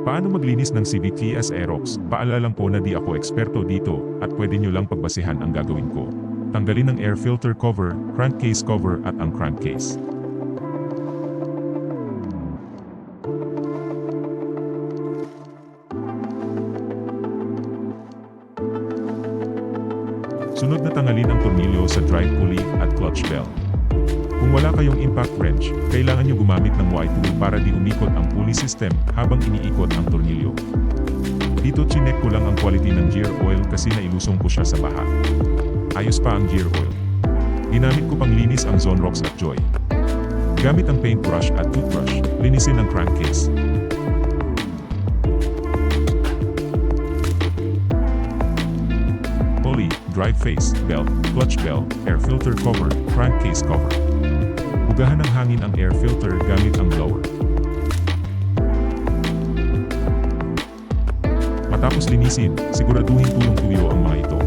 Paano maglinis ng CVT as Aerox? Paalala lang po na di ako eksperto dito, at pwede nyo lang pagbasehan ang gagawin ko. Tanggalin ang air filter cover, crankcase cover at ang crankcase. Sunod na tanggalin ang tornilyo sa drive pulley at clutch bell. Kung wala kayong impact wrench, kailangan nyo gumamit ng Y-tool para di umikot ang pulley system habang iniikot ang tornilyo. Dito chinek ko lang ang quality ng gear oil kasi nailusong ko siya sa baha. Ayos pa ang gear oil. Ginamit ko pang linis ang zone rocks at joy. Gamit ang paintbrush at toothbrush, linisin ang crankcase. Pulley, drive face, belt, clutch bell, air filter cover, crankcase cover. Hugahan ng hangin ang air filter gamit ang blower. Matapos linisin, siguraduhin tuyong-tuyo ang mga ito.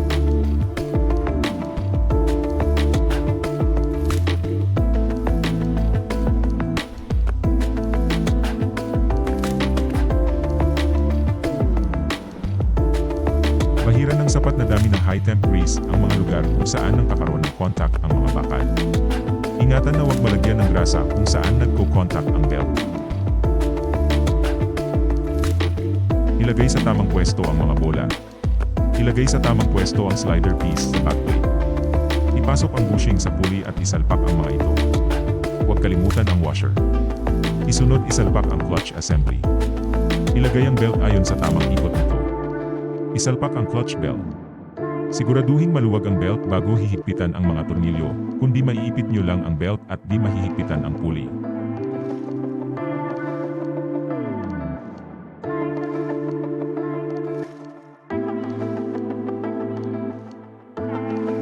Bahira ng sapat na dami ng high-temp grease ang mga lugar kung saan nagkakaroon ng contact ang mga bakal. Ingatan na huwag malagyan ng grasa kung saan nagko-contact ang belt. Ilagay sa tamang pwesto ang mga bola. Ilagay sa tamang pwesto ang slider piece sa backplate. Ipasok ang bushing sa pulley at isalpak ang mga ito. Huwag kalimutan ang washer. Isunod isalpak ang clutch assembly. Ilagay ang belt ayon sa tamang ikot nito. Isalpak ang clutch bell. Siguraduhin maluwag ang belt bago hihigpitan ang mga tornilyo, kundi maiipit nyo lang ang belt at di mahihigpitan ang pulley.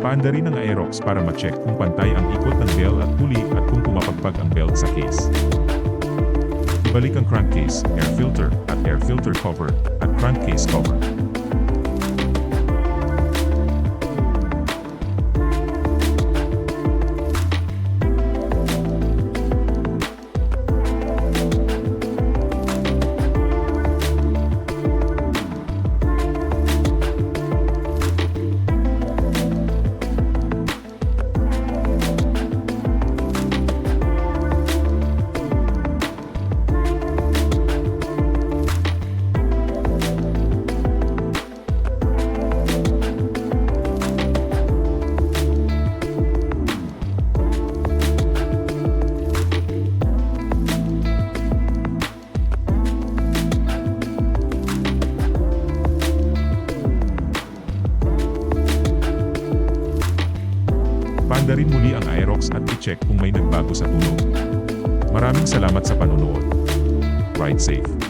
Paandarin ang Aerox para ma-check kung pantay ang ikot ng bell at pulley at kung pumapagpag ang belt sa case. Ibalik ang crankcase, air filter cover, at crankcase cover. Paandarin muli ang Aerox at i-check kung may nagbago sa tunog. Maraming salamat sa panonood. Ride safe.